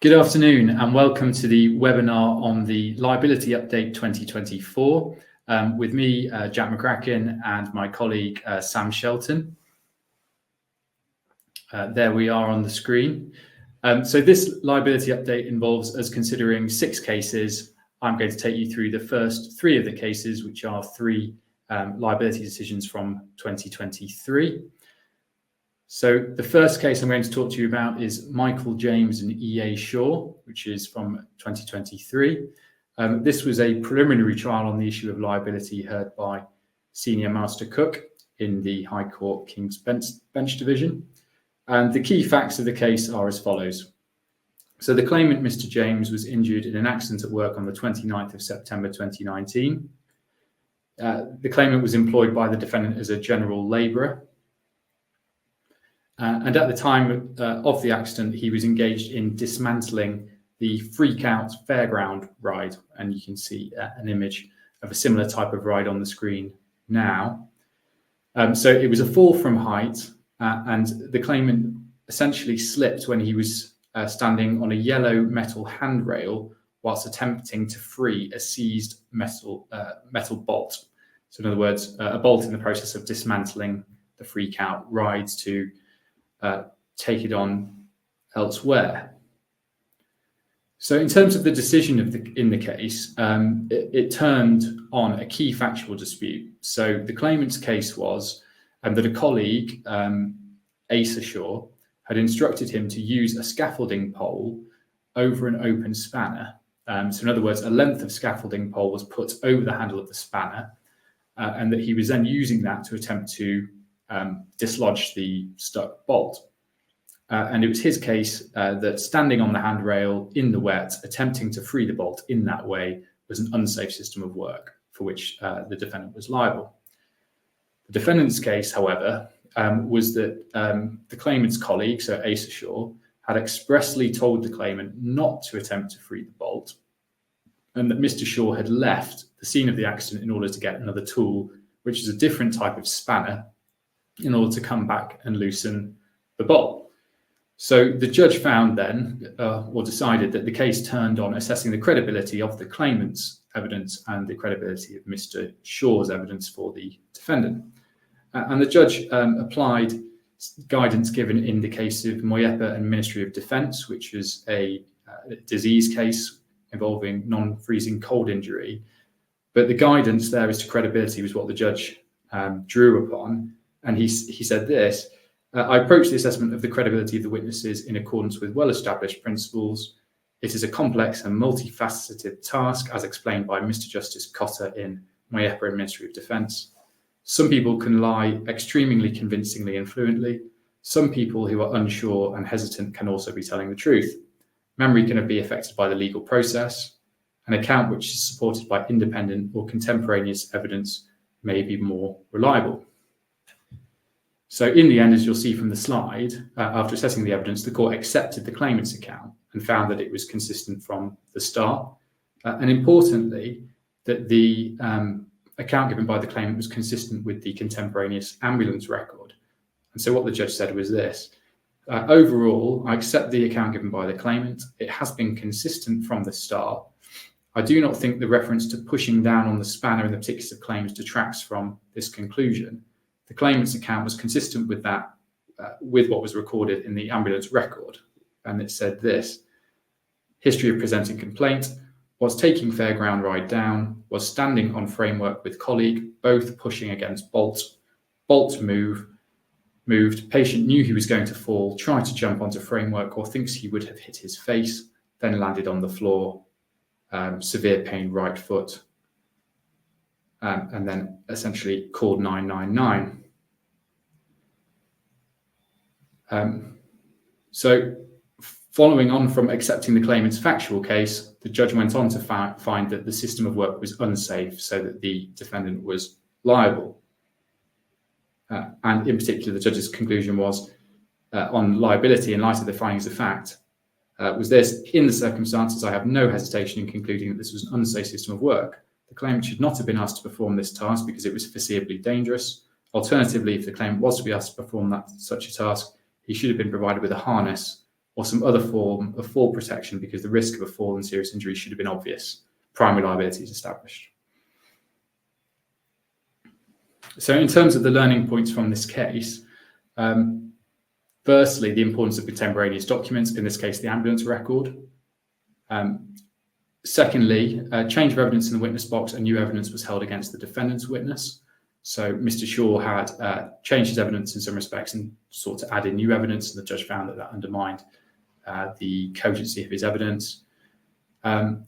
Good afternoon and welcome to the webinar on the Liability Update 2024 with me, Jack McCracken, and my colleague, Sam Shelton. There we are on the screen. So this liability update involves us considering 6 cases. I'm going to take you through the first 3 of the cases, which are 3 liability decisions from 2023. So the first case I'm going to talk to you about is Michael James and E.A. Shaw, which is from 2023. This was a preliminary trial on the issue of liability heard by Senior Master Cook in the High Court King's Bench Division. And the key facts of the case are as follows. So the claimant, Mr. James, was injured in an accident at work on the 29th of September 2019. The claimant was employed by the defendant as a general labourer. And at the time of the accident, he was engaged in dismantling the Freakout fairground ride. And you can see an image of a similar type of ride on the screen now. So it was a fall from height, and the claimant essentially slipped when he was standing on a yellow metal handrail whilst attempting to free a seized metal bolt. So in other words, a bolt in the process of dismantling the Freakout rides to take it on elsewhere. So in terms of the decision in the case, it turned on a key factual dispute. So the claimant's case was that a colleague, Asa Shaw, had instructed him to use a scaffolding pole over an open spanner. So in other words, a length of scaffolding pole was put over the handle of the spanner, and that he was then using that to attempt to dislodge the stuck bolt. And it was his case that standing on the handrail in the wet, attempting to free the bolt in that way was an unsafe system of work for which the defendant was liable. The defendant's case, however, was that the claimant's colleague, so Asa Shaw, had expressly told the claimant not to attempt to free the bolt, and that Mr. Shaw had left the scene of the accident in order to get another tool, which is a different type of spanner, in order to come back and loosen the bolt. So the judge found then, or decided that the case turned on assessing the credibility of the claimant's evidence and the credibility of Mr. Shaw's evidence for the defendant. And the judge applied guidance given in the case of Moyepa and Ministry of Defence, which is a disease case involving non-freezing cold injury. But the guidance there as to credibility was what the judge drew upon. And he said this: I approach the assessment of the credibility of the witnesses in accordance with well-established principles. It is a complex and multifaceted task, as explained by Mr. Justice Cotter in Moyepa and Ministry of Defence. Some people can lie extremely convincingly and fluently. Some people who are unsure and hesitant can also be telling the truth. Memory can be affected by the legal process. An account which is supported by independent or contemporaneous evidence may be more reliable. So in the end, as you'll see from the slide, after assessing the evidence, the court accepted the claimant's account and found that it was consistent from the start. And importantly, that the account given by the claimant was consistent with the contemporaneous ambulance record. And so what the judge said was this: overall, I accept the account given by the claimant. It has been consistent from the start. I do not think the reference to pushing down on the spanner in the particular claims detracts from this conclusion. The claimant's account was consistent with that, with what was recorded in the ambulance record. And it said this: history of presenting complaint, was taking fairground ride down, was standing on framework with colleague, both pushing against bolt moved, patient knew he was going to fall, tried to jump onto framework or thinks he would have hit his face, then landed on the floor, severe pain right foot, and then essentially called 999. So following on from accepting the claimant's factual case, the judge went on to find that the system of work was unsafe, so that the defendant was liable. And in particular, the judge's conclusion was on liability in light of the findings of fact, was this: in the circumstances, I have no hesitation in concluding that this was an unsafe system of work. The claimant should not have been asked to perform this task because it was foreseeably dangerous. Alternatively, if the claimant was to be asked to perform such a task, he should have been provided with a harness or some other form of fall protection because the risk of a fall and serious injury should have been obvious. Primary liability is established. So in terms of the learning points from this case, firstly, the importance of contemporaneous documents, in this case, the ambulance record. Secondly, change of evidence in the witness box and new evidence was held against the defendant's witness. So Mr. Shaw had changed his evidence in some respects and sought to add in new evidence, and the judge found that that undermined the cogency of his evidence.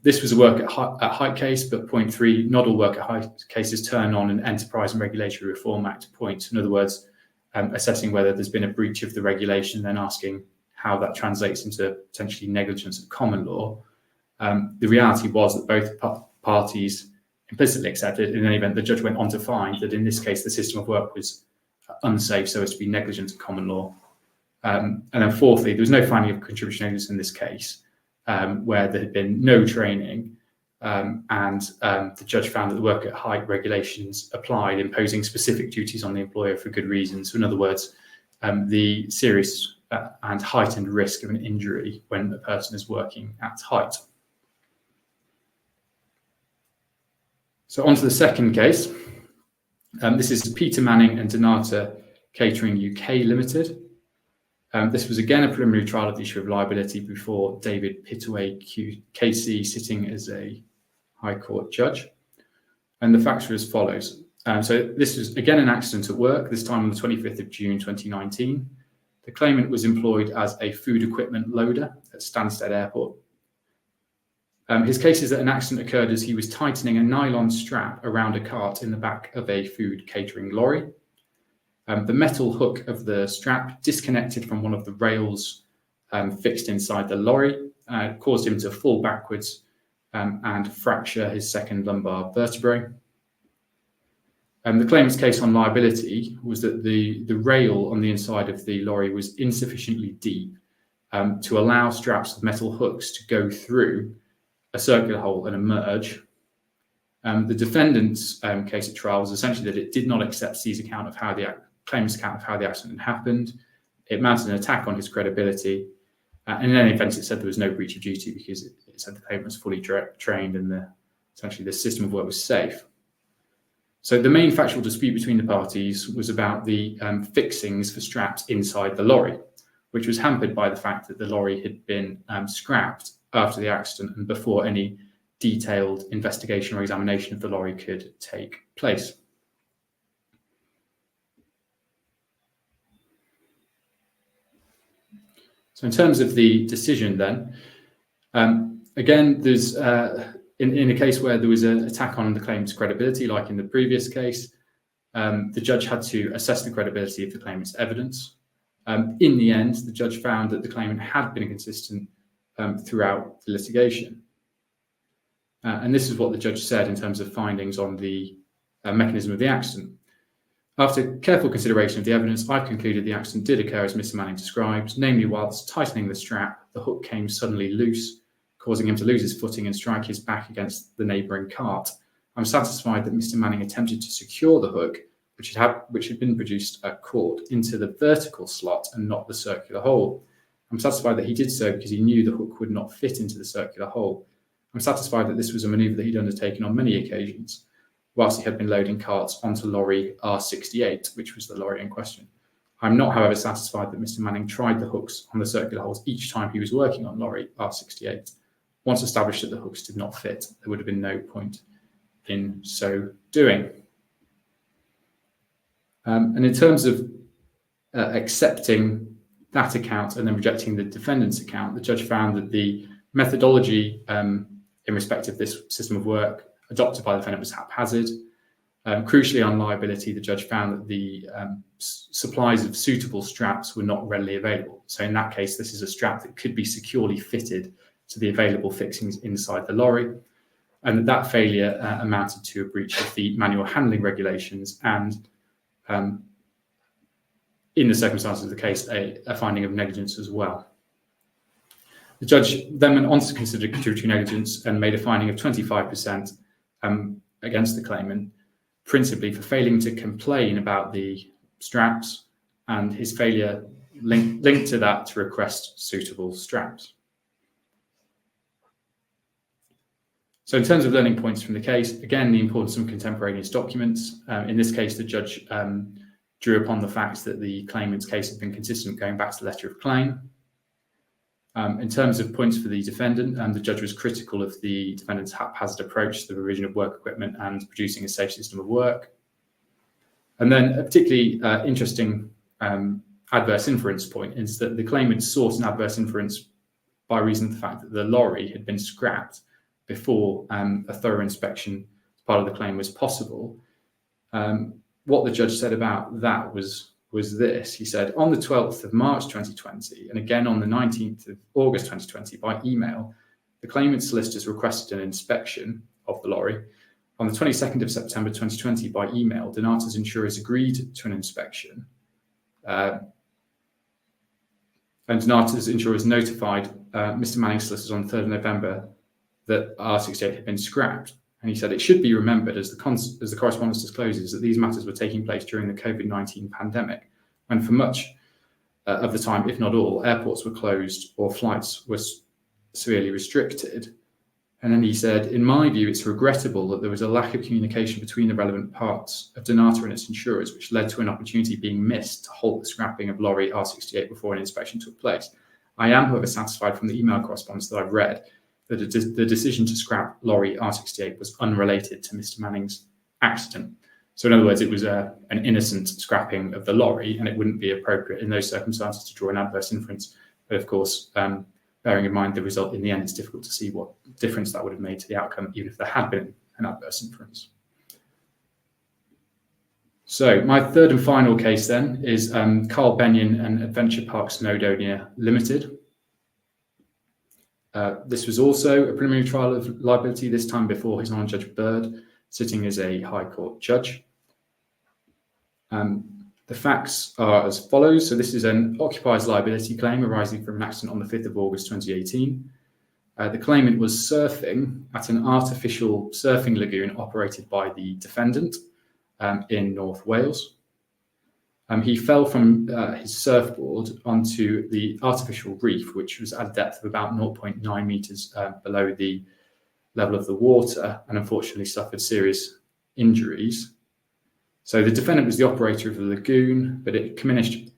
This was a work at height case, but point 3, not all work at height cases turn on an Enterprise and Regulatory Reform Act point. In other words, assessing whether there's been a breach of the regulation, then asking how that translates into potentially negligence of common law. The reality was that both parties implicitly accepted. In any event, the judge went on to find that in this case, the system of work was unsafe, so as to be negligent of common law. And then fourthly, there was no finding of contributory negligence in this case, where there had been no training, and the judge found that the work at height regulations applied, imposing specific duties on the employer for good reasons. So in other words, the serious and heightened risk of an injury when a person is working at height. So on to the second case. This is Peter Manning and DNATA Catering UK Limited. This was again a preliminary trial of the issue of liability before David Pittaway KC, sitting as a High Court judge. And the facts are as follows. So this was again an accident at work, this time on the 25th of June 2019. The claimant was employed as a food equipment loader at Stansted Airport. His case is that an accident occurred as he was tightening a nylon strap around a cart in the back of a food catering lorry. The metal hook of the strap disconnected from one of the rails fixed inside the lorry, caused him to fall backwards and fracture his second lumbar vertebrae. The claimant's case on liability was that the rail on the inside of the lorry was insufficiently deep to allow straps with metal hooks to go through a circular hole and emerge. The defendant's case at trial was essentially that it did not accept C's account of how the claimant's account of how the accident happened. It mounted an attack on his credibility, and in any event, it said there was no breach of duty because it said the claimant was fully trained and essentially the system of work was safe. So the main factual dispute between the parties was about the fixings for straps inside the lorry, which was hampered by the fact that the lorry had been scrapped after the accident and before any detailed investigation or examination of the lorry could take place. So in terms of the decision then, again, there's in a case where there was an attack on the claimant's credibility, like in the previous case, the judge had to assess the credibility of the claimant's evidence. In the end, the judge found that the claimant had been consistent throughout the litigation. And this is what the judge said in terms of findings on the mechanism of the accident. After careful consideration of the evidence, I've concluded the accident did occur as Mr. Manning described, namely whilst tightening the strap, the hook came suddenly loose, causing him to lose his footing and strike his back against the neighbouring cart. I'm satisfied that Mr. Manning attempted to secure the hook, which had been produced at court, into the vertical slot and not the circular hole. I'm satisfied that he did so because he knew the hook would not fit into the circular hole. I'm satisfied that this was a manoeuvre that he'd undertaken on many occasions, whilst he had been loading carts onto lorry R68, which was the lorry in question. I'm not, however, satisfied that Mr. Manning tried the hooks on the circular holes each time he was working on lorry R68. Once established that the hooks did not fit, there would have been no point in so doing. And in terms of accepting that account and then rejecting the defendant's account, the judge found that the methodology in respect of this system of work adopted by the defendant was haphazard. Crucially, on liability, the judge found that the supplies of suitable straps were not readily available. So in that case, this is a strap that could be securely fitted to the available fixings inside the lorry, and that failure amounted to a breach of the manual handling regulations and, in the circumstances of the case, a finding of negligence as well. The judge then went on to consider contributory negligence and made a finding of 25% against the claimant, principally for failing to complain about the straps and his failure linked to that to request suitable straps. So in terms of learning points from the case, again, the importance of contemporaneous documents. In this case, the judge drew upon the fact that the claimant's case had been consistent going back to the letter of claim. In terms of points for the defendant, the judge was critical of the defendant's haphazard approach to the provision of work equipment and producing a safe system of work. And then a particularly interesting adverse inference point is that the claimant sought an adverse inference by reason of the fact that the lorry had been scrapped before a thorough inspection as part of the claim was possible. What the judge said about that was this. He said, on the 12th of March 2020, and again on the 19th of August 2020 by email, the claimant's solicitors requested an inspection of the lorry. On the 22nd of September 2020 by email, DNATA's insurers agreed to an inspection. And DNATA's insurers notified Mr. Manning's solicitors on the 3rd of November that R68 had been scrapped. And he said it should be remembered, as the correspondence discloses, that these matters were taking place during the COVID-19 pandemic, when for much of the time, if not all, airports were closed or flights were severely restricted. And then he said, in my view, it's regrettable that there was a lack of communication between the relevant parts of DNATA and its insurers, which led to an opportunity being missed to halt the scrapping of lorry R68 before an inspection took place. I am, however, satisfied from the email correspondence that I've read that the decision to scrap lorry R68 was unrelated to Mr. Manning's accident. So in other words, it was an innocent scrapping of the lorry, and it wouldn't be appropriate in those circumstances to draw an adverse inference. But of course, bearing in mind the result in the end, it's difficult to see what difference that would have made to the outcome, even if there had been an adverse inference. So my third and final case then is Carl Bennion and Adventure Parc Snowdonia Limited. This was also a preliminary trial of liability, this time before His Honour Judge Bird, sitting as a High Court judge. The facts are as follows. So this is an occupier's liability claim arising from an accident on the 5th of August 2018. The claimant was surfing at an artificial surfing lagoon operated by the defendant in North Wales. He fell from his surfboard onto the artificial reef, which was at a depth of about 0.9 metres below the level of the water, and unfortunately suffered serious injuries. So the defendant was the operator of the lagoon, but it commissioned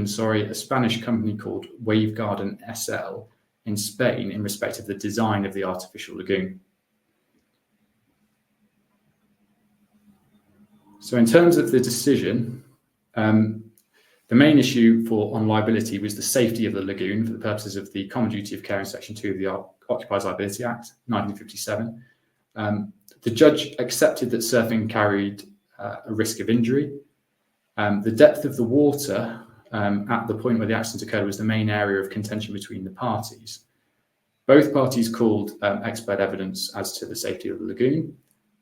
a Spanish company called Wavegarden SL in Spain in respect of the design of the artificial lagoon. So in terms of the decision, the main issue on liability was the safety of the lagoon for the purposes of the Common Duty of Care in Section 2 of the Occupiers Liability Act, 1957. The judge accepted that surfing carried a risk of injury. The depth of the water at the point where the accident occurred was the main area of contention between the parties. Both parties called expert evidence as to the safety of the lagoon,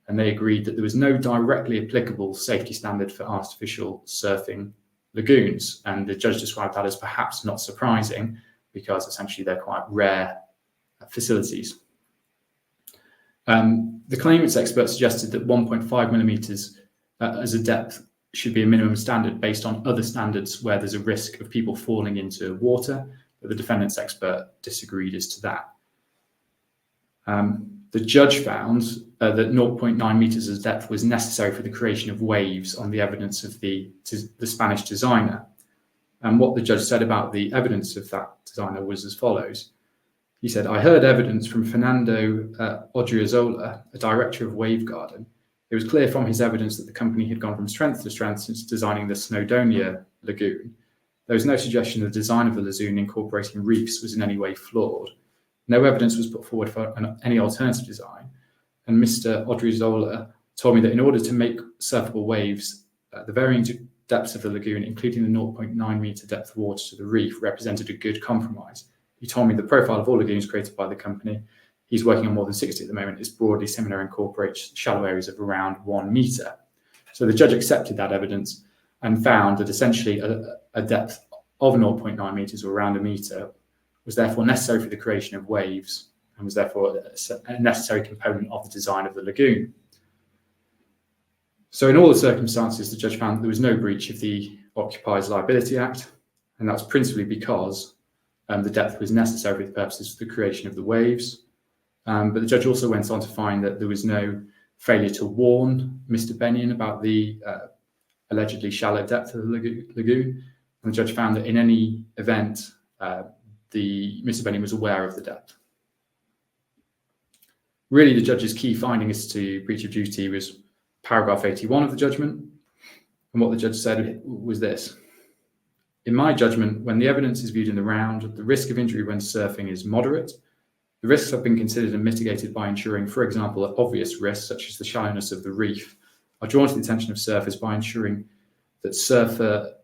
and they agreed that there was no directly applicable safety standard for artificial surfing lagoons. And the judge described that as perhaps not surprising, because essentially they're quite rare facilities. The claimant's expert suggested that 1.5 millimetres as a depth should be a minimum standard based on other standards where there's a risk of people falling into water, but the defendant's expert disagreed as to that. The judge found that 0.9 metres as depth was necessary for the creation of waves on the evidence of the Spanish designer. And what the judge said about the evidence of that designer was as follows. He said, I heard evidence from Fernando Odriozola, a director of Wavegarden. It was clear from his evidence that the company had gone from strength to strength since designing the Snowdonia lagoon. There was no suggestion the design of the lagoon incorporating reefs was in any way flawed. No evidence was put forward for any alternative design. And Mr. Odriozola told me that in order to make surfable waves, the varying depths of the lagoon, including the 0.9 metre depth of water to the reef, represented a good compromise. He told me the profile of all lagoons created by the company, he's working on more than 60 at the moment, is broadly similar, incorporates shallow areas of around 1 metre. So the judge accepted that evidence and found that essentially a depth of 0.9 metres or around 1 metre was therefore necessary for the creation of waves and was therefore a necessary component of the design of the lagoon. So in all the circumstances, the judge found that there was no breach of the Occupiers Liability Act, and that was principally because the depth was necessary for the purposes of the creation of the waves. But the judge also went on to find that there was no failure to warn Mr. Bennion about the allegedly shallow depth of the lagoon. And the judge found that in any event, Mr. Bennion was aware of the depth. Really, the judge's key finding as to breach of duty was paragraph 81 of the judgment. And what the judge said was this: in my judgment, when the evidence is viewed in the round, the risk of injury when surfing is moderate. The risks have been considered and mitigated by ensuring, for example, that obvious risks, such as the shallowness of the reef, are drawn to the attention of surfers by ensuring that surfer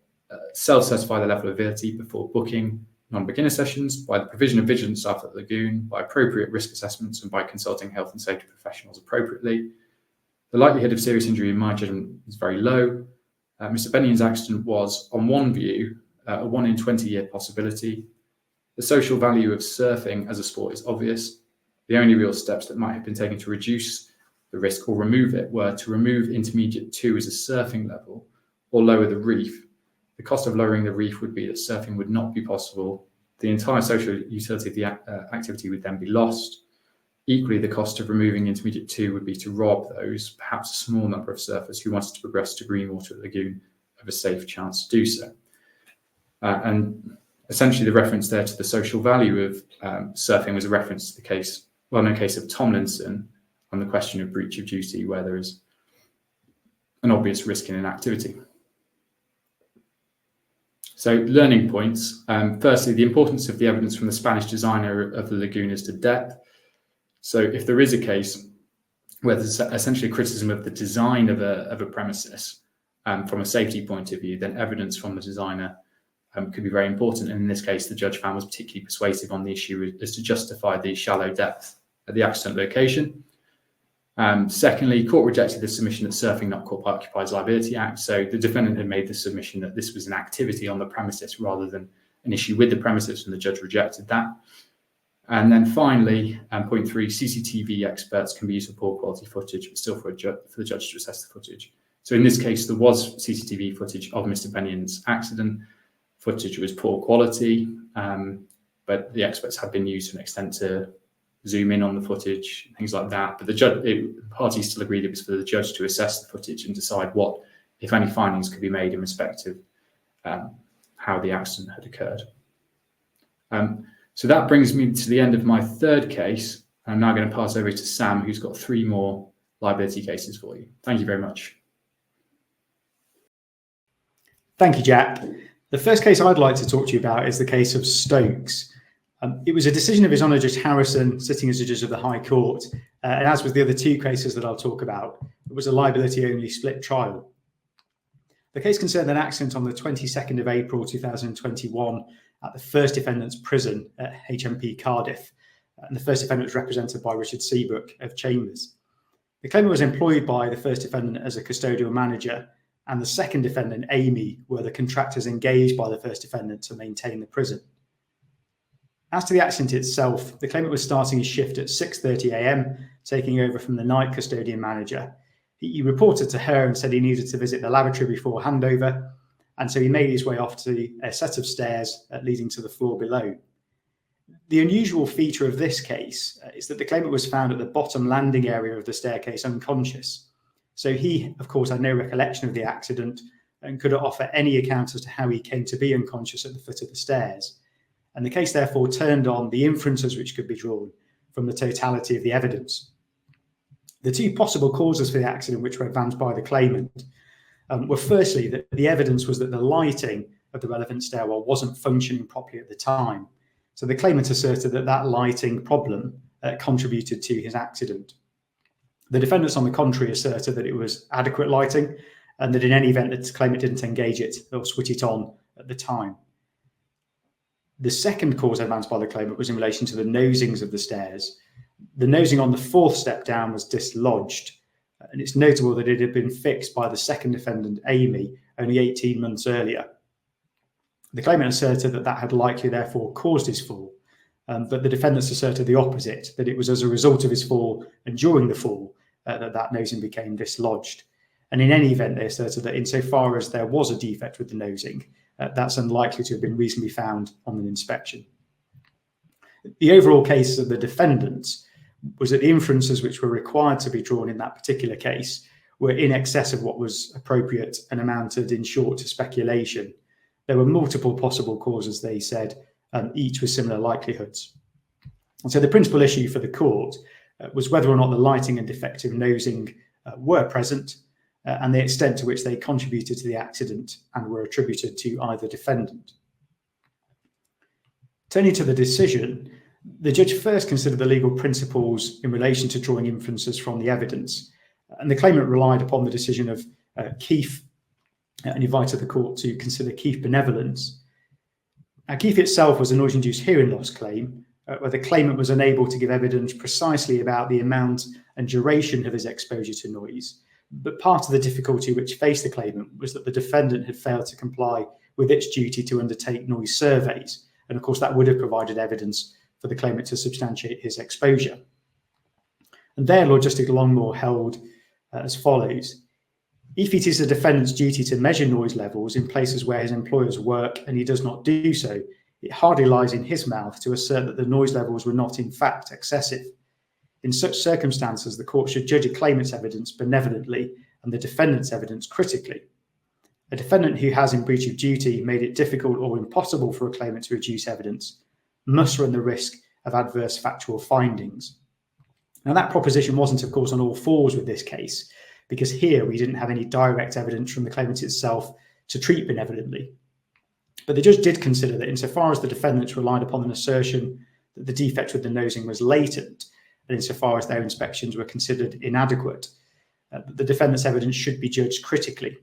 self-certify the level of ability before booking non-beginner sessions, by the provision of vigilance staff at the lagoon, by appropriate risk assessments, and by consulting health and safety professionals appropriately. The likelihood of serious injury, in my judgment, is very low. Mr. Bennion's accident was, on one view, a 1 in 20-year possibility. The social value of surfing as a sport is obvious. The only real steps that might have been taken to reduce the risk or remove it were to remove intermediate 2 as a surfing level or lower the reef. The cost of lowering the reef would be that surfing would not be possible. The entire social utility of the activity would then be lost. Equally, the cost of removing intermediate 2 would be to rob those, perhaps a small number of surfers who wanted to progress to green water at the lagoon, of a safe chance to do so. And essentially, the reference there to the social value of surfing was a reference to the well-known case of Tomlinson on the question of breach of duty, where there is an obvious risk in an activity. So, learning points. Firstly, the importance of the evidence from the Spanish designer of the lagoon as to depth. So, if there is a case where there's essentially a criticism of the design of a premises from a safety point of view, then evidence from the designer could be very important. And in this case, the judge found was particularly persuasive on the issue as to justify the shallow depth at the accident location. Secondly, court rejected the submission that surfing not caught by Occupier's Liability Act. So the defendant had made the submission that this was an activity on the premises rather than an issue with the premises, and the judge rejected that. And then finally, point 3, CCTV experts can be used for poor quality footage, but still for the judge to assess the footage. So in this case, there was CCTV footage of Mr. Bennion's accident. Footage was poor quality, but the experts have been used to an extent to zoom in on the footage, things like that. But the parties still agreed it was for the judge to assess the footage and decide what, if any, findings could be made in respect of how the accident had occurred. So that brings me to the end of my third case. I'm now going to pass over to Sam, who's got 3 more liability cases for you. Thank you very much. Thank you, Jack. The first case I'd like to talk to you about is the case of Stokes. It was a decision of His Honour Judge Harrison, sitting as a judge of the High Court, and as with the other 2 cases that I'll talk about, it was a liability-only split trial. The case concerned an accident on the 22nd of April 2021 at the first defendant's prison at HMP Cardiff, and the first defendant was represented by Richard Seabrook of Chambers. The claimant was employed by the first defendant as a custodial manager, and the second defendant, Amy, were the contractors engaged by the first defendant to maintain the prison. As to the accident itself, the claimant was starting his shift at 6:30 a.m, taking over from the night custodian manager. He reported to her and said he needed to visit the lavatory before handover, and so he made his way off to a set of stairs leading to the floor below. The unusual feature of this case is that the claimant was found at the bottom landing area of the staircase unconscious. So he, of course, had no recollection of the accident and couldn't offer any account as to how he came to be unconscious at the foot of the stairs. And the case therefore turned on the inferences which could be drawn from the totality of the evidence. The 2 possible causes for the accident which were advanced by the claimant were firstly that the evidence was that the lighting of the relevant stairwell wasn't functioning properly at the time. So the claimant asserted that that lighting problem contributed to his accident. The defendants, on the contrary, asserted that it was adequate lighting and that in any event the claimant didn't engage it or switch it on at the time. The second cause advanced by the claimant was in relation to the nosings of the stairs. The nosing on the 4th step down was dislodged, and it's notable that it had been fixed by the second defendant, Amy, only 18 months earlier. The claimant asserted that that had likely therefore caused his fall, but the defendants asserted the opposite, that it was as a result of his fall and during the fall that nosing became dislodged. And in any event, they asserted that insofar as there was a defect with the nosing, that's unlikely to have been reasonably found on an inspection. The overall case of the defendants was that the inferences which were required to be drawn in that particular case were in excess of what was appropriate and amounted, in short, to speculation. There were multiple possible causes, they said, each with similar likelihoods. And so the principal issue for the court was whether or not the lighting and defective nosing were present and the extent to which they contributed to the accident and were attributed to either defendant. Turning to the decision, the judge first considered the legal principles in relation to drawing inferences from the evidence, and the claimant relied upon the decision of Keefe and invited the court to consider Keefe benevolence. Now, Keefe itself was a noise-induced hearing loss claim, where the claimant was unable to give evidence precisely about the amount and duration of his exposure to noise. But part of the difficulty which faced the claimant was that the defendant had failed to comply with its duty to undertake noise surveys. And of course, that would have provided evidence for the claimant to substantiate his exposure. And there, Lord Justice Longmore held as follows: if it is the defendant's duty to measure noise levels in places where his employers work and he does not do so, it hardly lies in his mouth to assert that the noise levels were not in fact excessive. In such circumstances, the court should judge a claimant's evidence benevolently and the defendant's evidence critically. A defendant who has, in breach of duty, made it difficult or impossible for a claimant to reduce evidence must run the risk of adverse factual findings. Now, that proposition wasn't, of course, on all fours with this case, because here we didn't have any direct evidence from the claimant itself to treat benevolently. But the judge did consider that insofar as the defendants relied upon an assertion that the defect with the nosing was latent, and insofar as their inspections were considered inadequate, the defendant's evidence should be judged critically.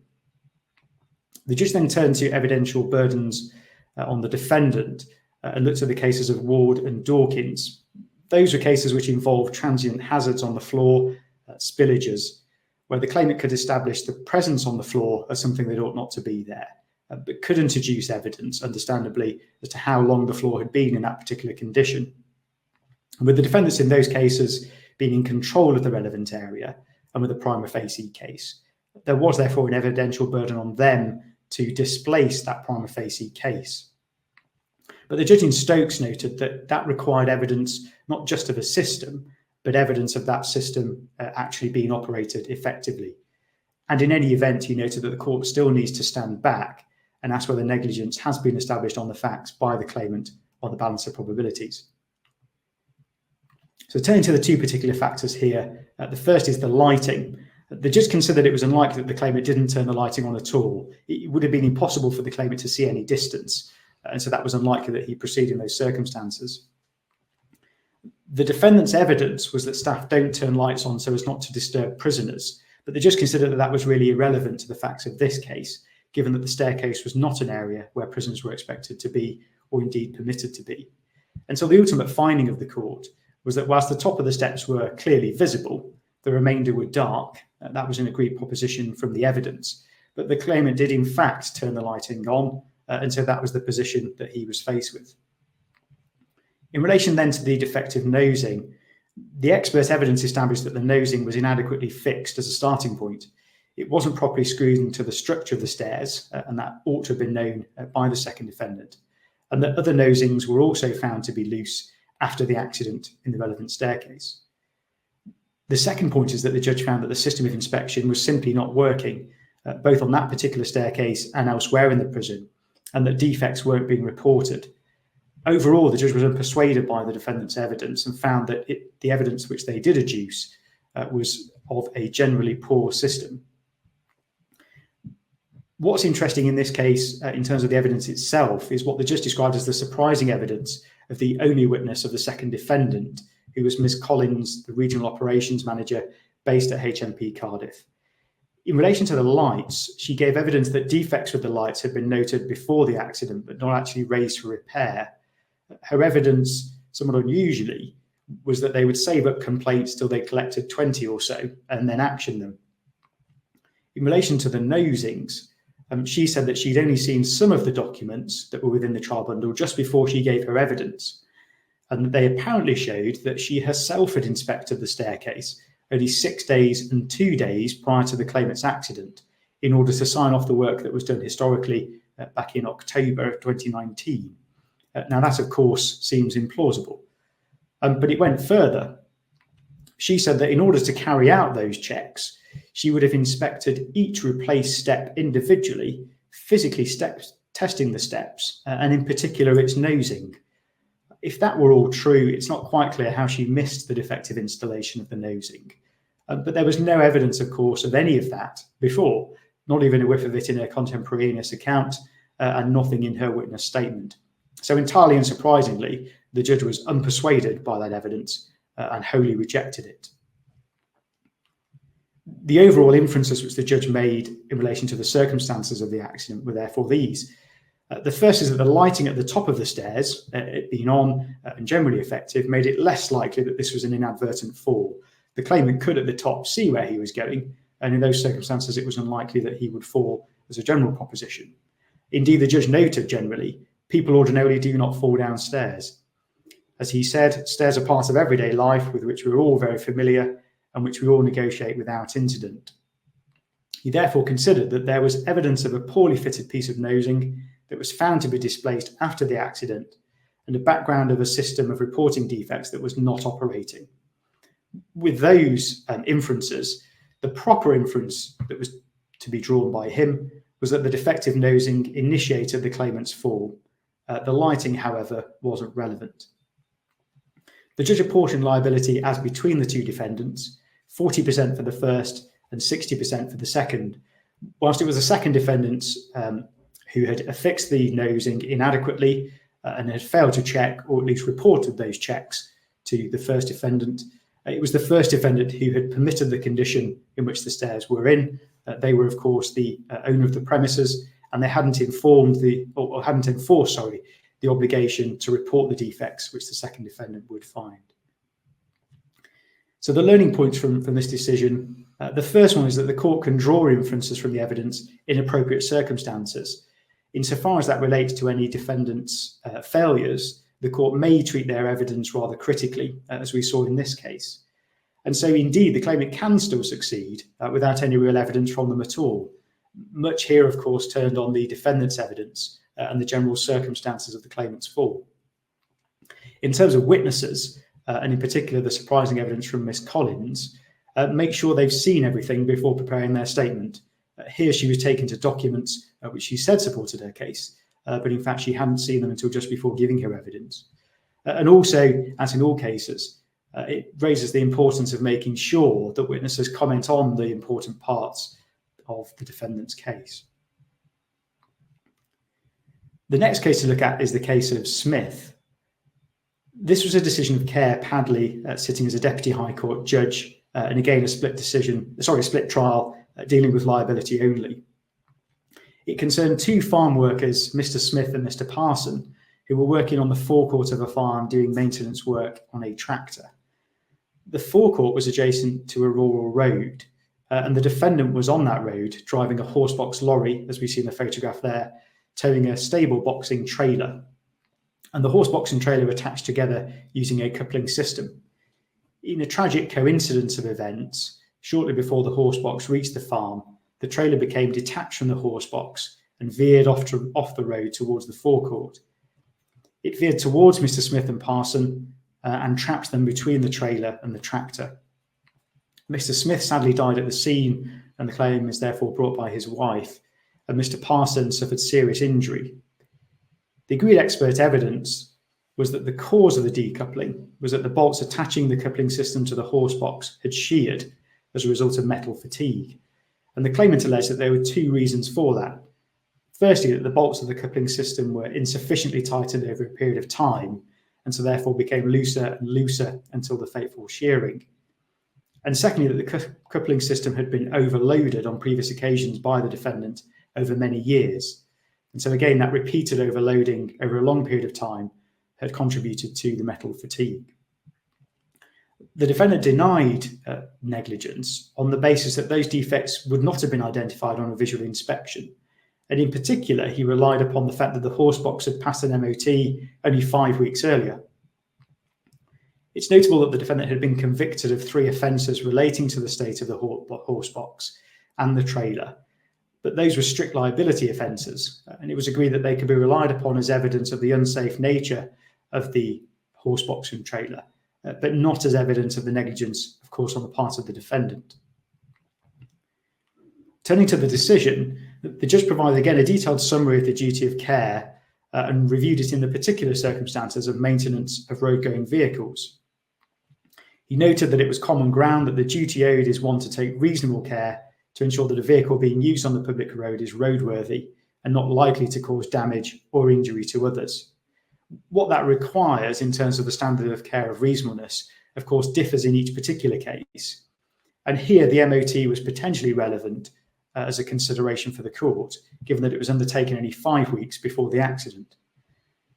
The judge then turned to evidential burdens on the defendant and looked at the cases of Ward and Dawkins. Those were cases which involved transient hazards on the floor, spillages, where the claimant could establish the presence on the floor as something that ought not to be there, but could introduce evidence, understandably, as to how long the floor had been in that particular condition. And with the defendants in those cases being in control of the relevant area and with a prima facie case, there was therefore an evidential burden on them to displace that prima facie case. But the judge in Stokes noted that that required evidence not just of a system, but evidence of that system actually being operated effectively. And in any event, he noted that the court still needs to stand back and ask whether negligence has been established on the facts by the claimant on the balance of probabilities. So turning to the two particular factors here, the first is the lighting. The judge considered it was unlikely that the claimant didn't turn the lighting on at all. It would have been impossible for the claimant to see any distance, and so that was unlikely that he proceeded in those circumstances. The defendant's evidence was that staff don't turn lights on so as not to disturb prisoners, but the judge considered that that was really irrelevant to the facts of this case, given that the staircase was not an area where prisoners were expected to be or indeed permitted to be. And so the ultimate finding of the court was that whilst the top of the steps were clearly visible, the remainder were dark. That was an agreed proposition from the evidence. But the claimant did in fact turn the lighting on, and so that was the position that he was faced with. In relation then to the defective nosing, the expert evidence established that the nosing was inadequately fixed as a starting point. It wasn't properly screwed into the structure of the stairs, and that ought to have been known by the second defendant. And that other nosings were also found to be loose after the accident in the relevant staircase. The second point is that the judge found that the system of inspection was simply not working, both on that particular staircase and elsewhere in the prison, and that defects weren't being reported. Overall, the judge was unpersuaded by the defendant's evidence and found that the evidence which they did adduce was of a generally poor system. What's interesting in this case, in terms of the evidence itself, is what the judge described as the surprising evidence of the only witness of the second defendant, who was Ms. Collins, the regional operations manager based at HMP Cardiff. In relation to the lights, she gave evidence that defects with the lights had been noted before the accident, but not actually raised for repair. Her evidence, somewhat unusually, was that they would save up complaints till they collected 20 or so and then action them. In relation to the nosings, she said that she'd only seen some of the documents that were within the trial bundle just before she gave her evidence, and that they apparently showed that she herself had inspected the staircase only 6 days and 2 days prior to the claimant's accident in order to sign off the work that was done historically back in October of 2019. Now, that, of course, seems implausible, but it went further. She said that in order to carry out those checks, she would have inspected each replaced step individually, physically testing the steps, and in particular its nosing. If that were all true, it's not quite clear how she missed the defective installation of the nosing. But there was no evidence, of course, of any of that before, not even a whiff of it in her contemporaneous account, and nothing in her witness statement. So entirely unsurprisingly, the judge was unpersuaded by that evidence and wholly rejected it. The overall inferences which the judge made in relation to the circumstances of the accident were therefore these. The first is that the lighting at the top of the stairs, it being on and generally effective, made it less likely that this was an inadvertent fall. The claimant could at the top see where he was going, and in those circumstances it was unlikely that he would fall as a general proposition. Indeed, the judge noted generally, people ordinarily do not fall downstairs. As he said, stairs are part of everyday life with which we're all very familiar and which we all negotiate without incident. He therefore considered that there was evidence of a poorly fitted piece of nosing that was found to be displaced after the accident and a background of a system of reporting defects that was not operating. With those inferences, the proper inference that was to be drawn by him was that the defective nosing initiated the claimant's fall. The lighting, however, wasn't relevant. The judge apportioned liability as between the two defendants, 40% for the first and 60% for the second, whilst it was the second defendant who had affixed the nosing inadequately and had failed to check, or at least reported those checks to the first defendant. It was the first defendant who had permitted the condition in which the stairs were in. They were, of course, the owner of the premises, and they hadn't enforced the obligation to report the defects which the second defendant would find. So the learning points from this decision, the first one is that the court can draw inferences from the evidence in appropriate circumstances. Insofar as that relates to any defendant's failures, the court may treat their evidence rather critically, as we saw in this case. And so indeed, the claimant can still succeed without any real evidence from them at all. Much here, of course, turned on the defendant's evidence and the general circumstances of the claimant's fall. In terms of witnesses, and in particular the surprising evidence from Miss Collins, make sure they've seen everything before preparing their statement. Here she was taken to documents which she said supported her case, but in fact she hadn't seen them until just before giving her evidence. And also, as in all cases, it raises the importance of making sure that witnesses comment on the important parts of the defendant's case. The next case to look at is the case of Smith. This was a decision of Kerr Padley, sitting as a Deputy High Court judge, and again a split trial dealing with liability only. It concerned two farm workers, Mr. Smith and Mr. Parson, who were working on the forecourt of a farm doing maintenance work on a tractor. The forecourt was adjacent to a rural road, and the defendant was on that road driving a horsebox lorry, as we see in the photograph there, towing a stable boxing trailer. And the horsebox and trailer were attached together using a coupling system. In a tragic coincidence of events, shortly before the horsebox reached the farm, the trailer became detached from the horsebox and veered off the road towards the forecourt. It veered towards Mr. Smith and Parson and trapped them between the trailer and the tractor. Mr. Smith sadly died at the scene, and the claim is therefore brought by his wife, and Mr. Parson suffered serious injury. The agreed expert evidence was that the cause of the decoupling was that the bolts attaching the coupling system to the horsebox had sheared as a result of metal fatigue. And the claimant alleged that there were two reasons for that. Firstly, that the bolts of the coupling system were insufficiently tightened over a period of time, and so therefore became looser and looser until the fateful shearing. And secondly, that the coupling system had been overloaded on previous occasions by the defendant over many years. And so again, that repeated overloading over a long period of time had contributed to the metal fatigue. The defendant denied negligence on the basis that those defects would not have been identified on a visual inspection. And in particular, he relied upon the fact that the horsebox had passed an MOT only 5 weeks earlier. It's notable that the defendant had been convicted of 3 offences relating to the state of the horsebox and the trailer. but those were strict liability offences, and it was agreed that they could be relied upon as evidence of the unsafe nature of the horse box and trailer, but not as evidence of the negligence, of course, on the part of the defendant. Turning to the decision, the judge provided again a detailed summary of the duty of care and reviewed it in the particular circumstances of maintenance of road-going vehicles. He noted that it was common ground that the duty owed is one to take reasonable care to ensure that a vehicle being used on the public road is roadworthy and not likely to cause damage or injury to others. What that requires in terms of the standard of care of reasonableness, of course, differs in each particular case. And here the MOT was potentially relevant as a consideration for the court, given that it was undertaken only 5 weeks before the accident.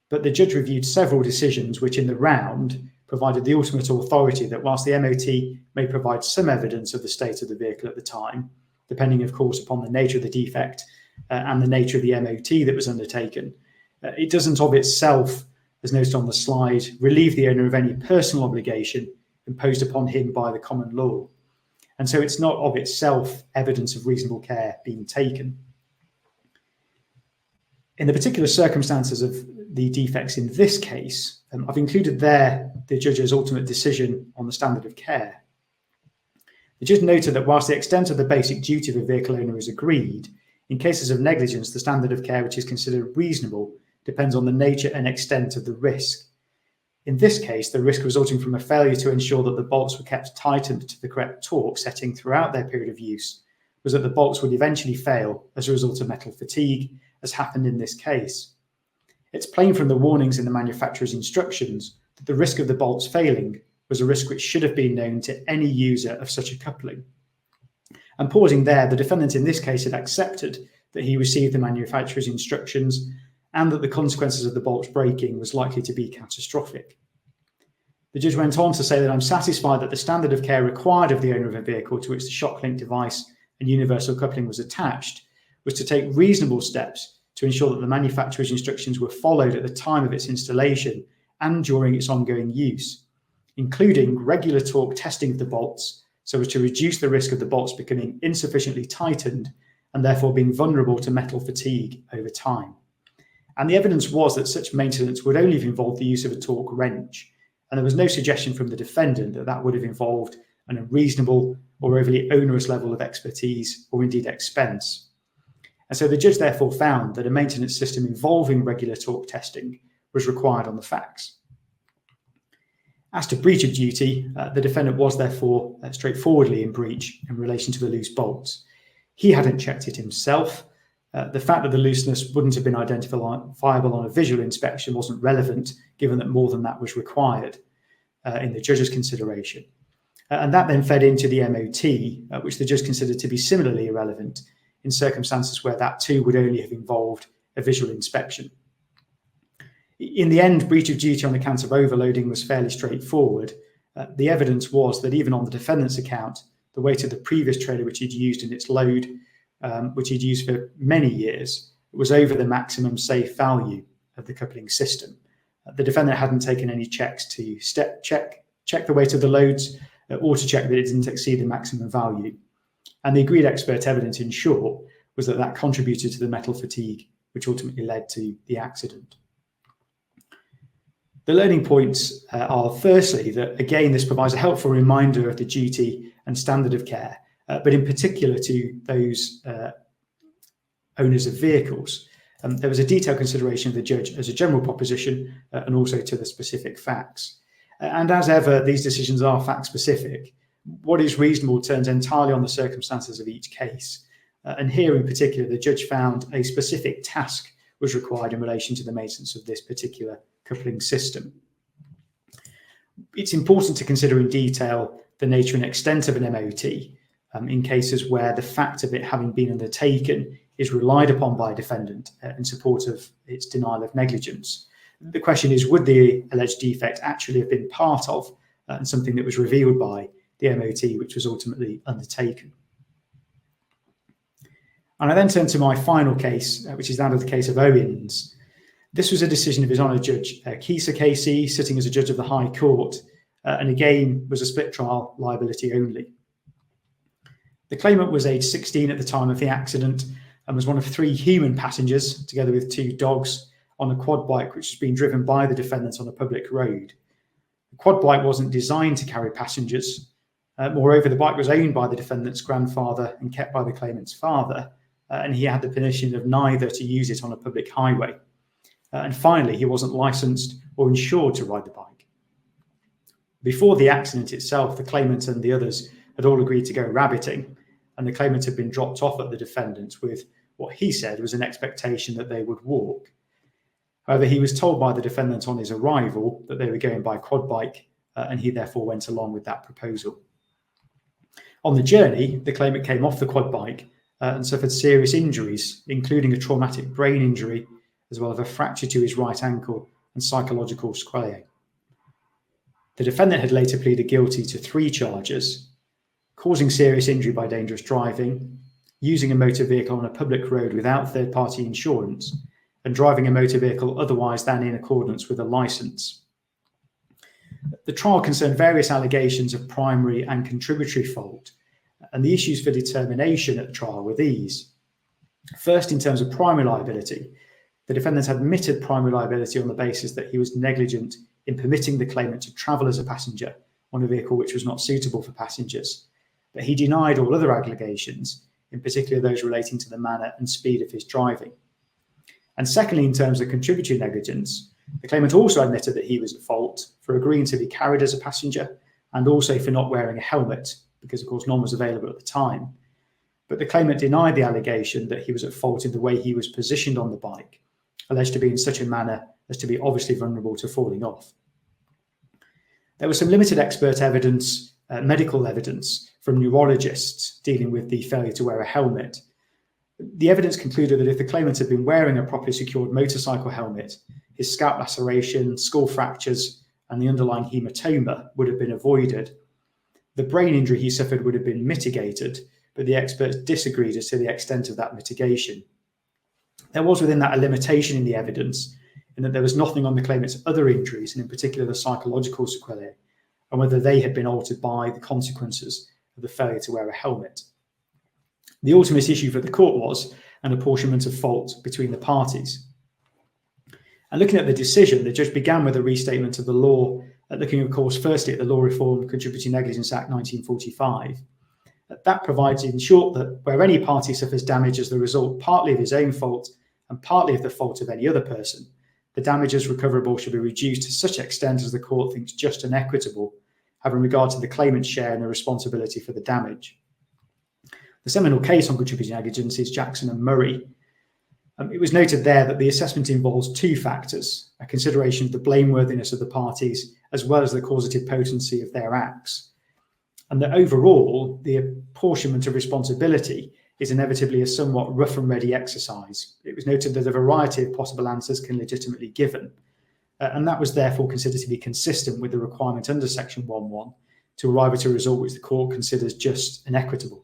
But the judge reviewed several decisions which in the round provided the ultimate authority that whilst the MOT may provide some evidence of the state of the vehicle at the time, depending of course upon the nature of the defect and the nature of the MOT that was undertaken, it doesn't of itself, as noted on the slide, relieve the owner of any personal obligation imposed upon him by the common law. And so it's not of itself evidence of reasonable care being taken. In the particular circumstances of the defects in this case, I've included there the judge's ultimate decision on the standard of care. The judge noted that whilst the extent of the basic duty of a vehicle owner is agreed, in cases of negligence, the standard of care which is considered reasonable depends on the nature and extent of the risk. In this case, the risk resulting from a failure to ensure that the bolts were kept tightened to the correct torque setting throughout their period of use was that the bolts would eventually fail as a result of metal fatigue, as happened in this case. It's plain from the warnings in the manufacturer's instructions that the risk of the bolts failing was a risk which should have been known to any user of such a coupling. And pausing there, the defendant in this case had accepted that he received the manufacturer's instructions and that the consequences of the bolts breaking was likely to be catastrophic. The judge went on to say that I'm satisfied that the standard of care required of the owner of a vehicle to which the shock link device and universal coupling was attached was to take reasonable steps to ensure that the manufacturer's instructions were followed at the time of its installation and during its ongoing use, including regular torque testing of the bolts so as to reduce the risk of the bolts becoming insufficiently tightened and therefore being vulnerable to metal fatigue over time. And the evidence was that such maintenance would only have involved the use of a torque wrench, and there was no suggestion from the defendant that that would have involved an unreasonable or overly onerous level of expertise or indeed expense. And so the judge therefore found that a maintenance system involving regular torque testing was required on the facts. As to breach of duty, the defendant was therefore straightforwardly in breach in relation to the loose bolts. He hadn't checked it himself. The fact that the looseness wouldn't have been identifiable on a visual inspection wasn't relevant, given that more than that was required in the judge's consideration. And that then fed into the MOT, which the judge considered to be similarly irrelevant in circumstances where that too would only have involved a visual inspection. In the end, breach of duty on account of overloading was fairly straightforward. The evidence was that even on the defendant's account, the weight of the previous trailer which he'd used in its load, which he'd used for many years, was over the maximum safe value of the coupling system. The defendant hadn't taken any checks to check the weight of the loads or to check that it didn't exceed the maximum value. And the agreed expert evidence, in short, was that that contributed to the metal fatigue, which ultimately led to the accident. The learning points are firstly that, again, this provides a helpful reminder of the duty and standard of care, but in particular to those owners of vehicles. There was a detailed consideration of the judge as a general proposition and also to the specific facts. And as ever, these decisions are fact-specific. What is reasonable turns entirely on the circumstances of each case. And here in particular, the judge found a specific task was required in relation to the maintenance of this particular coupling system. It's important to consider in detail the nature and extent of an MOT in cases where the fact of it having been undertaken is relied upon by a defendant in support of its denial of negligence. The question is, would the alleged defect actually have been part of and something that was revealed by the MOT, which was ultimately undertaken? And I then turn to my final case, which is that of the case of Owens. This was a decision of His Honour Judge Kisa KC, sitting as a judge of the High Court, and again was a split trial liability only. The claimant was aged 16 at the time of the accident, and was one of 3 human passengers, together with 2 dogs, on a quad bike which was being driven by the defendant on a public road. The quad bike wasn't designed to carry passengers. Moreover, the bike was owned by the defendant's grandfather and kept by the claimant's father, and he had the permission of neither to use it on a public highway. And finally, he wasn't licensed or insured to ride the bike. Before the accident itself, the claimant and the others had all agreed to go rabbiting, and the claimant had been dropped off at the defendant with what he said was an expectation that they would walk. However, he was told by the defendant on his arrival that they were going by quad bike, and he therefore went along with that proposal. On the journey, the claimant came off the quad bike and suffered serious injuries, including a traumatic brain injury, as well as a fracture to his right ankle and psychological sequelae. The defendant had later pleaded guilty to 3 charges: causing serious injury by dangerous driving, using a motor vehicle on a public road without third-party insurance, and driving a motor vehicle otherwise than in accordance with a licence. The trial concerned various allegations of primary and contributory fault, and the issues for determination at the trial were these. First, in terms of primary liability, the defendant admitted primary liability on the basis that he was negligent in permitting the claimant to travel as a passenger on a vehicle which was not suitable for passengers, but he denied all other allegations, in particular those relating to the manner and speed of his driving. And secondly, in terms of contributory negligence, the claimant also admitted that he was at fault for agreeing to be carried as a passenger and also for not wearing a helmet, because of course none was available at the time. But the claimant denied the allegation that he was at fault in the way he was positioned on the bike, alleged to be in such a manner as to be obviously vulnerable to falling off. There was some limited expert evidence, medical evidence from neurologists dealing with the failure to wear a helmet. The evidence concluded that if the claimant had been wearing a properly secured motorcycle helmet, his scalp laceration, skull fractures, and the underlying hematoma would have been avoided. The brain injury he suffered would have been mitigated, but the experts disagreed as to the extent of that mitigation. There was within that a limitation in the evidence, in that there was nothing on the claimant's other injuries, and in particular the psychological sequelae, and whether they had been altered by the consequences of the failure to wear a helmet. The ultimate issue for the court was an apportionment of fault between the parties. And looking at the decision, the judge began with a restatement of the law, looking, of course, firstly at the Law Reform Contributory Negligence Act 1945. That provides, in short, that where any party suffers damage as the result partly of his own fault and partly of the fault of any other person, the damages recoverable should be reduced to such extent as the court thinks just and equitable, having regard to the claimant's share in the responsibility for the damage. The seminal case on contributory negligence is Jackson and Murray. It was noted there that the assessment involves 2 factors: a consideration of the blameworthiness of the parties as well as the causative potency of their acts, and that overall the apportionment of responsibility is inevitably a somewhat rough and ready exercise. It was noted that a variety of possible answers can legitimately be given, and that was therefore considered to be consistent with the requirement under section 1.1 to arrive at a result which the court considers just and equitable.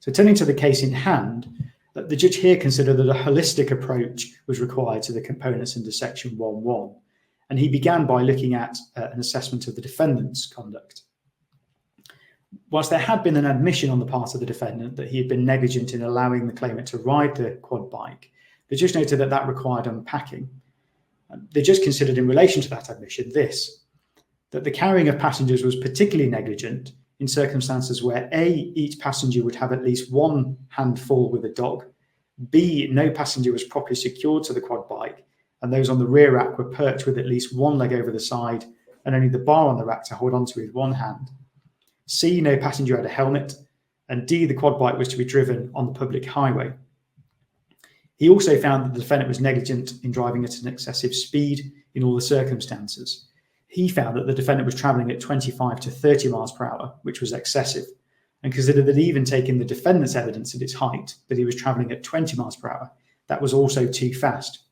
So turning to the case in hand, the judge here considered that a holistic approach was required to the components under section 1.1, and he began by looking at an assessment of the defendant's conduct. Whilst there had been an admission on the part of the defendant that he had been negligent in allowing the claimant to ride the quad bike, the judge noted that that required unpacking. The judge considered in relation to that admission this: that the carrying of passengers was particularly negligent in circumstances where A, each passenger would have at least one hand full with a dog, B, no passenger was properly secured to the quad bike, and those on the rear rack were perched with at least one leg over the side and only the bar on the rack to hold onto with one hand, C, no passenger had a helmet, and D, the quad bike was to be driven on the public highway. He also found that the defendant was negligent in driving at an excessive speed in all the circumstances. He found that the defendant was travelling at 25 to 30 miles per hour, which was excessive, and considered that even taking the defendant's evidence at its height, that he was travelling at 20 miles per hour, that was also too fast.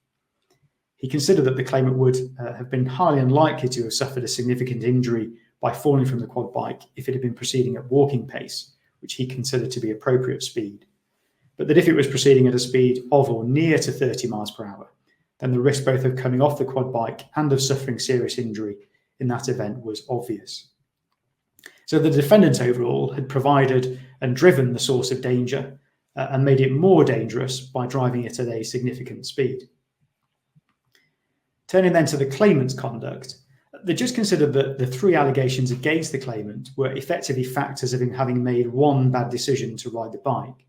He considered that the claimant would have been highly unlikely to have suffered a significant injury by falling from the quad bike if it had been proceeding at walking pace, which he considered to be appropriate speed, but that if it was proceeding at a speed of or near to 30 miles per hour, then the risk both of coming off the quad bike and of suffering serious injury in that event was obvious. So the defendant overall had provided and driven the source of danger, and made it more dangerous by driving it at a significant speed. Turning then to the claimant's conduct, the judge considered that the 3 allegations against the claimant were effectively factors of him having made one bad decision to ride the bike.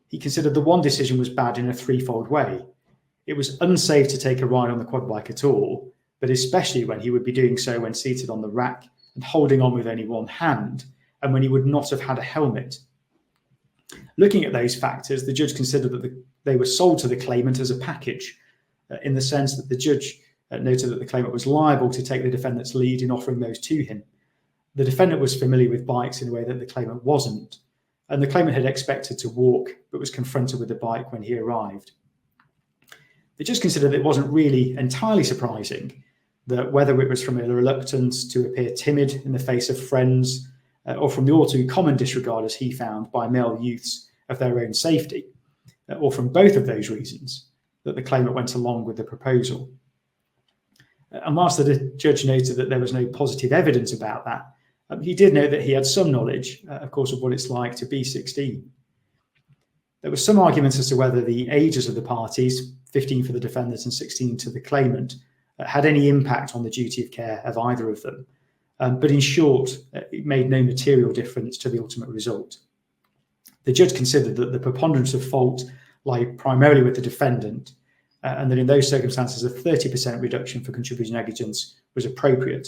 He considered the one decision was bad in a threefold way. It was unsafe to take a ride on the quad bike at all, but especially when he would be doing so when seated on the rack and holding on with only one hand, and when he would not have had a helmet. Looking at those factors, the judge considered that they were sold to the claimant as a package, in the sense that the judge noted that the claimant was liable to take the defendant's lead in offering those to him. The defendant was familiar with bikes in a way that the claimant wasn't, and the claimant had expected to walk but was confronted with the bike when he arrived. The judge considered it wasn't really entirely surprising that whether it was from a reluctance to appear timid in the face of friends or from the all too common disregard, as he found, by male youths of their own safety, or from both of those reasons, that the claimant went along with the proposal. And whilst the judge noted that there was no positive evidence about that, he did note that he had some knowledge, of course, of what it's like to be 16. There was some argument as to whether the ages of the parties, 15 for the defendant and 16 to the claimant, had any impact on the duty of care of either of them. But in short, it made no material difference to the ultimate result. The judge considered that the preponderance of fault lay primarily with the defendant, and that in those circumstances a 30% reduction for contributory negligence was appropriate.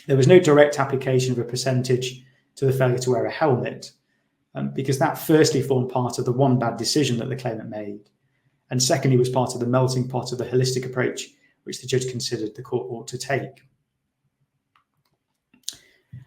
There was no direct application of a percentage to the failure to wear a helmet, because that firstly formed part of the one bad decision that the claimant made, and secondly was part of the melting pot of the holistic approach which the judge considered the court ought to take.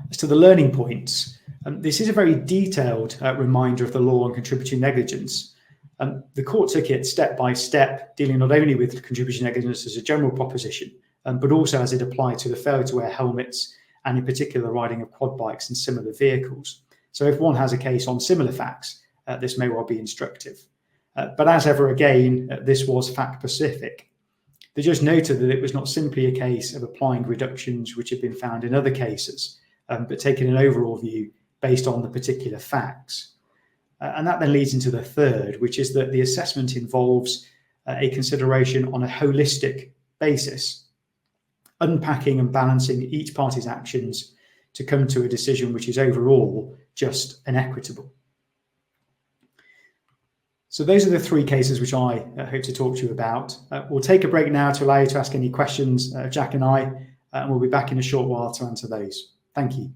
As to the learning points, this is a very detailed reminder of the law on contributory negligence. The court took it step by step, dealing not only with contributory negligence as a general proposition, but also as it applied to the failure to wear helmets and in particular the riding of quad bikes and similar vehicles. So if one has a case on similar facts, this may well be instructive. But as ever again, this was fact specific. The judge noted that it was not simply a case of applying reductions which had been found in other cases, but taking an overall view based on the particular facts. And that then leads into the third, which is that the assessment involves a consideration on a holistic basis, unpacking and balancing each party's actions to come to a decision which is overall just and equitable. So those are the 3 cases which I hope to talk to you about. We'll take a break now to allow you to ask any questions, Jack and I, and we'll be back in a short while to answer those. Thank you.